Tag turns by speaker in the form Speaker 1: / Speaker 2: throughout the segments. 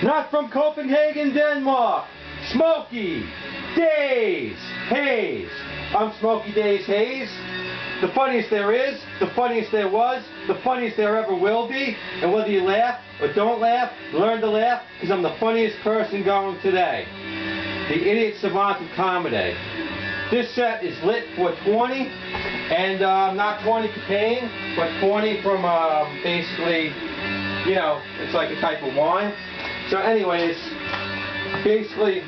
Speaker 1: Not from Copenhagen, Denmark, Smokey Daze Haze. I'm Smokey Daze Haze. The funniest there is, the funniest there was, the funniest there ever will be, and whether you laugh or don't laugh, learn to laugh, because I'm the funniest person going today. The idiot savant of comedy. This set is lit for 20, and not 20 cocaine, but 20 from basically, you know, it's like a type of wine. So anyways, basically,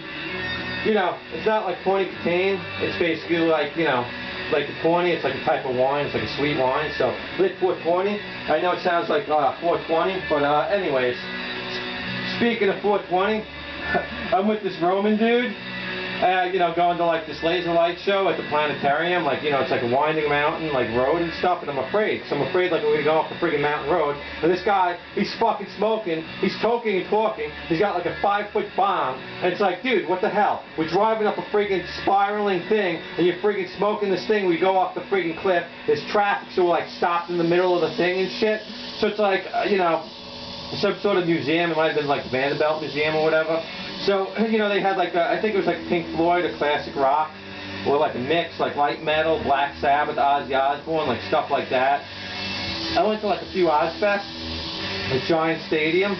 Speaker 1: you know, it's not like 20 cocaine, it's basically like, you know, like the 20, it's like a type of wine, it's like a sweet wine, so lit 420. I know it sounds like 420, but anyways, speaking of 420, I'm with this Roman dude, you know, going to like this laser light show at the planetarium, like, you know, it's like a winding mountain, like road and stuff, and I'm afraid, because I'm afraid like we're going to go off the friggin' mountain road, and this guy, he's fucking smoking, he's toking and talking, he's got like a 5-foot bomb, and it's like, dude, what the hell? We're driving up a friggin' spiraling thing, and you're friggin' smoking this thing, we go off the friggin' cliff, there's traffic, so we're like stopped in the middle of the thing and shit, so it's like, you know, some sort of museum, it might have been like the Vanderbilt Museum or whatever. So, you know, they had like, I think it was like Pink Floyd or classic rock, or like a mix, like light metal, Black Sabbath, Ozzy Osbourne, like stuff like that. I went to like a few Ozfests, a giant stadium.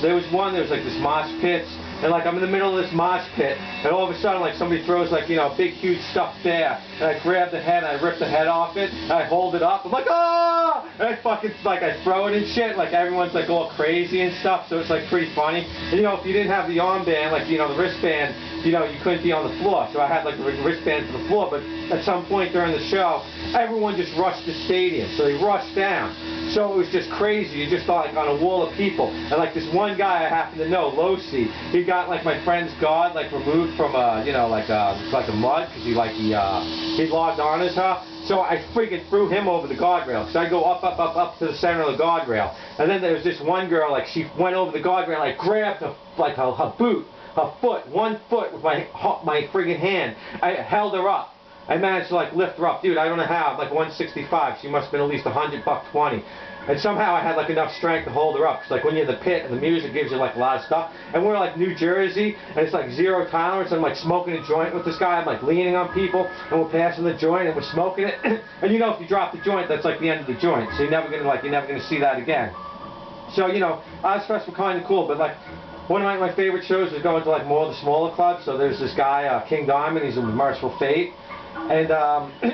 Speaker 1: There was one, there was like this mosh pits, and like I'm in the middle of this mosh pit, and all of a sudden like somebody throws like, you know, a big huge stuffed bear, and I grab the head, and I rip the head off it, and I hold it up, I'm like, ah! And I fucking, like, I throw it and shit, like everyone's like all crazy and stuff, so it's like pretty funny. And you know, if you didn't have the armband, like, you know, the wristband, you know, you couldn't be on the floor, so I had like the wristband to the floor, but at some point during the show, everyone just rushed the stadium, so they rushed down. So it was just crazy, you just thought like on a wall of people, and like this one guy I happen to know, Losi, he got like my friend's guard like removed from you know, like a mud, because he logged on as her. So I freaking threw him over the guardrail, because I go up to the center of the guardrail. And then there was this one girl, like she went over the guardrail, I grabbed her, like her boot, her foot, 1 foot with my friggin' hand. I held her up. I managed to like lift her up. Dude, I don't know how, I'm like 165, she must have been at least 100-buck-20. And somehow I had like enough strength to hold her up, because like when you're in the pit and the music gives you like a lot of stuff, and we're like New Jersey, and it's like zero tolerance, I'm like smoking a joint with this guy, I'm like leaning on people, and we're passing the joint, and we're smoking it, and you know if you drop the joint, that's like the end of the joint, so you're never gonna see that again. So, you know, Ozfest were kind of cool, but like, one of my favorite shows was going to like more of the smaller clubs, so there's this guy, King Diamond, he's in Merciful Fate. And,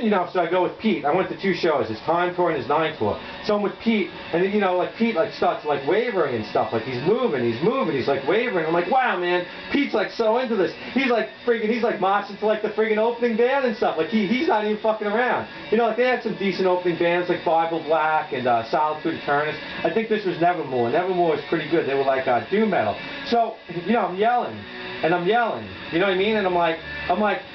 Speaker 1: you know, so I go with Pete. I went to 2 shows, his Time Tour and his 9 Tour. So I'm with Pete, and then, you know, like, Pete, like, starts, like, wavering and stuff. Like, he's moving, he's, like, wavering. I'm like, wow, man, Pete's, like, so into this. He's, like, he's, like, marching to, like, the friggin' opening band and stuff. Like, he's not even fucking around. You know, like, they had some decent opening bands, like Bible Black and Solitude Eternus. I think this was Nevermore. Nevermore was pretty good. They were, like, doom metal. So, you know, I'm yelling. And I'm yelling, you know what I mean? And I'm like,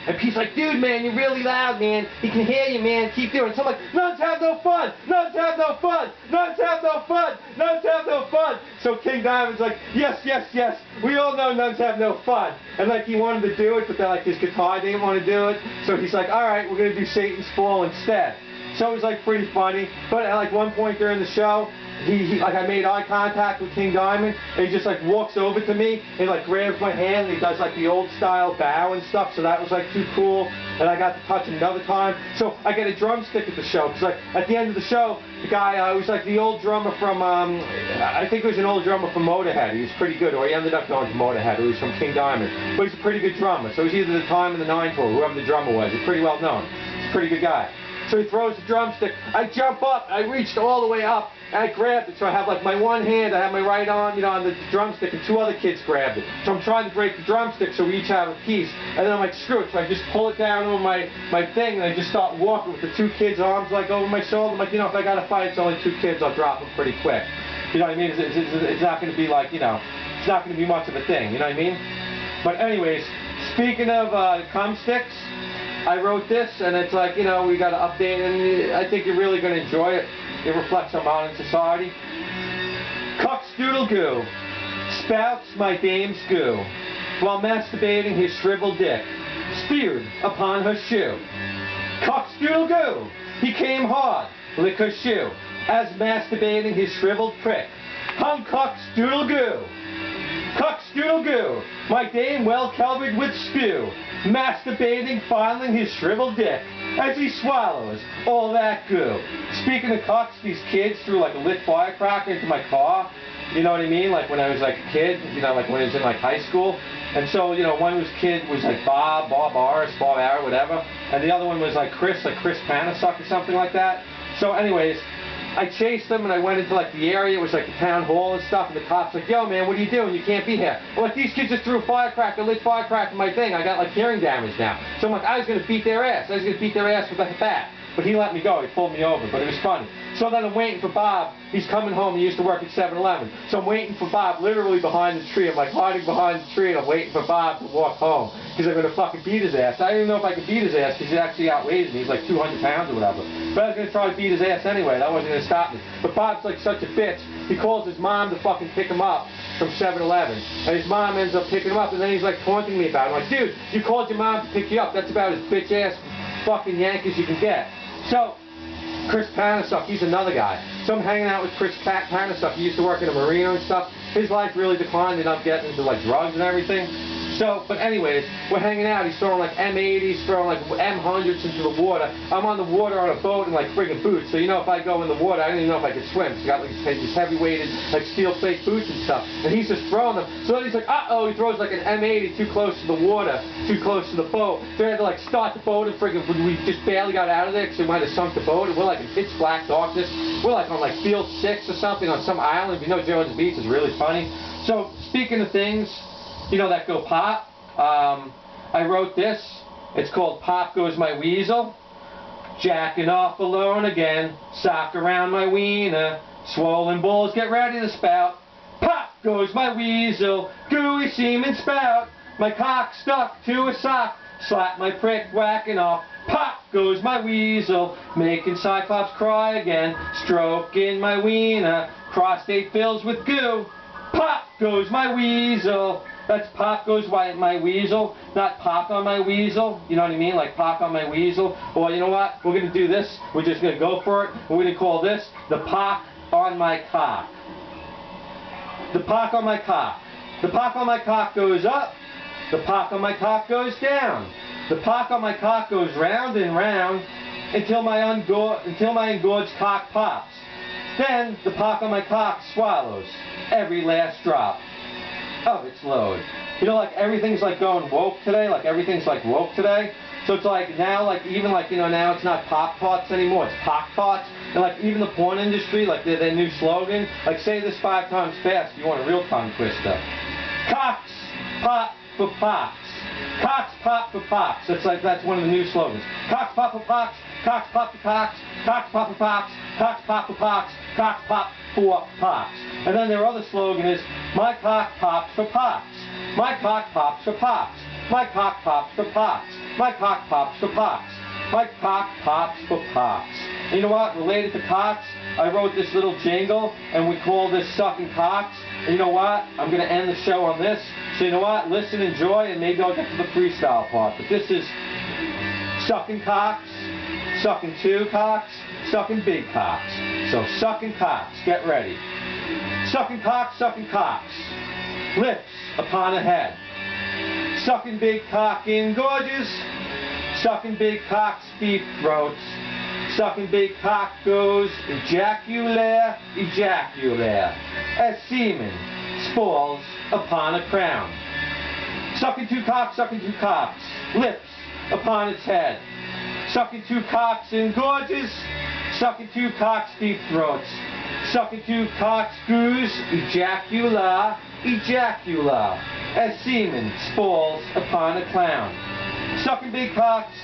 Speaker 1: and Pete's like, dude, man, you're really loud, man. He can hear you, man. Keep doing it. So I'm like, nuns have no fun. Nuns have no fun. Nuns have no fun. Nuns have no fun. So King Diamond's like, yes, yes, yes. We all know nuns have no fun. And like he wanted to do it, but then like his guitar didn't want to do it. So he's like, all right, we're gonna do Satan's Fall instead. So it was like pretty funny. But at like one point during the show, like I made eye contact with King Diamond, and he just like walks over to me and like grabs my hand, and he does like the old style bow and stuff, so that was like too cool. And I got to touch him another time. So I get a drumstick at the show, because like at the end of the show, the guy was like the old drummer from, I think it was an old drummer from Motorhead. He was pretty good, or he ended up going to Motorhead, or he was from King Diamond. But he's a pretty good drummer, so he's either the Time and the 9 Tour, whoever the drummer was. He's pretty well known. He's a pretty good guy. So he throws the drumstick, I jump up, I reached all the way up, and I grabbed it, so I have like my one hand, I have my right arm, you know, on the drumstick, and 2 other kids grabbed it. So I'm trying to break the drumstick so we each have a piece, and then I'm like, screw it, so I just pull it down over my thing, and I just start walking with the 2 kids' arms like over my shoulder. I'm like, you know, if I gotta fight, it's only 2 kids, I'll drop them pretty quick. You know what I mean? It's not gonna be like, you know, it's not gonna be much of a thing, you know what I mean? But anyways, speaking of cum sticks, I wrote this, and it's like, you know, we got to update it, and I think you're really going to enjoy it. It reflects our modern society. Cocksdoodle goo spouts my dame's goo while masturbating his shriveled dick, spewed upon her shoe. Cocksdoodle goo, he came hard, lick her shoe, as masturbating his shriveled prick. Hung cocksdoodle goo. Cuck-stoodle-goo, my dame well covered with spew, masturbating, fondling his shriveled dick, as he swallows all that goo. Speaking of cucks, these kids threw like a lit firecracker into my car, you know what I mean, like when I was like a kid, you know, like when I was in like high school. And so, you know, one was kid was like Bob Arrow, whatever, and the other one was like Chris Panasuck or something like that. So anyways, I chased them and I went into like the area, it was like the town hall and stuff, and the cops like, yo man, what are you doing? You can't be here. Well, like these kids just threw a firecracker, lit firecracker in my thing. I got like hearing damage now. So I'm like, I was going to beat their ass. I was going to beat their ass with a bat. But he let me go. He pulled me over. But it was funny. So then I'm waiting for Bob. He's coming home. He used to work at 7-Eleven. So I'm waiting for Bob literally behind the tree. I'm like hiding behind the tree and I'm waiting for Bob to walk home. Because I'm going to fucking beat his ass. I don't even know if I could beat his ass because he actually outweighs me. He's like 200 pounds or whatever. But I was going to try to beat his ass anyway. That wasn't going to stop me. But Bob's like such a bitch. He calls his mom to fucking pick him up from 7-Eleven. And his mom ends up picking him up. And then he's like taunting me about it. I'm like, dude, you called your mom to pick you up. That's about as bitch ass fucking Yankees you can get. So Chris Panasuck, he's another guy. So I'm hanging out with Chris Panasuck. He used to work in a marina and stuff. His life really declined, ended up getting into like drugs and everything. So, but anyways, we're hanging out. He's throwing like M80s, throwing like M100s into the water. I'm on the water on a boat in like friggin' boots. So you know if I go in the water, I don't even know if I could swim. So he got like these heavy-weighted like steel plate boots and stuff. And he's just throwing them. So then he's like, uh-oh, he throws like an M80 too close to the water, too close to the boat. So we had to like start the boat and friggin' we just barely got out of there because we might have sunk the boat. And we're like in pitch black darkness. We're like on like field 6 or something on some island. You know Jones Beach is really funny. So speaking of things, you know, that go pop. I wrote this. It's called Pop Goes My Weasel. Jacking off alone again. Sock around my wiener. Swollen balls get ready to spout. Pop goes my weasel. Gooey semen spout. My cock stuck to a sock. Slap my prick whacking off. Pop goes my weasel. Making Cyclops cry again. Stroking my wiener. Prostate fills with goo. Pop goes my weasel. That's pop goes my weasel, not pop on my weasel. You know what I mean? Like pop on my weasel. Well, you know what? We're going to do this. We're just going to go for it. We're going to call this the Poc on my cock. The Poc on my cock. The Poc on my cock goes up. The Poc on my cock goes down. The Poc on my cock goes round and round until my engorged cock pops. Then the Poc on my cock swallows every last drop of its load. You know, like everything's like going woke today, like everything's like woke today. So it's like now, like even like, you know, now it's not Poc-Tarts anymore, it's Poc-Tarts. And like even the porn industry, like their new slogan, like say this 5 times fast, you want a real tongue twister. Cocks pop for pops. Cocks pop for pops. That's one of the new slogans. Cocks pop for pops. Cocks pop for cocks. Cocks pop for pops. Cocks pop for pops. Cocks pop for pops. And then their other slogan is, my cock pops for pops. My cock pops for pops. My cock pops for pops. My cock pops for pops. My cock pops for pops. And you know what? Related to cocks, I wrote this little jingle, and we call this Sucking Cocks. And you know what? I'm going to end the show on this. So you know what? Listen, enjoy, and maybe I'll get to the freestyle part. But this is Sucking Cocks, Sucking 2 Cocks, Sucking Big Cocks. So Sucking Cocks, get ready. Sucking Cocks, Sucking Cocks. Lips upon a head. Sucking big cock in gorges. Sucking big cocks deep throats. Sucking big cock goes ejaculare, ejaculare, as semen falls upon a crown. Sucking 2 cocks, lips upon its head. Sucking 2 cocks in gorges. Sucking 2 cocks deep throats. Sucking 2 cocks goes ejacula, ejacula, as semen falls upon a clown. Sucking big cocks,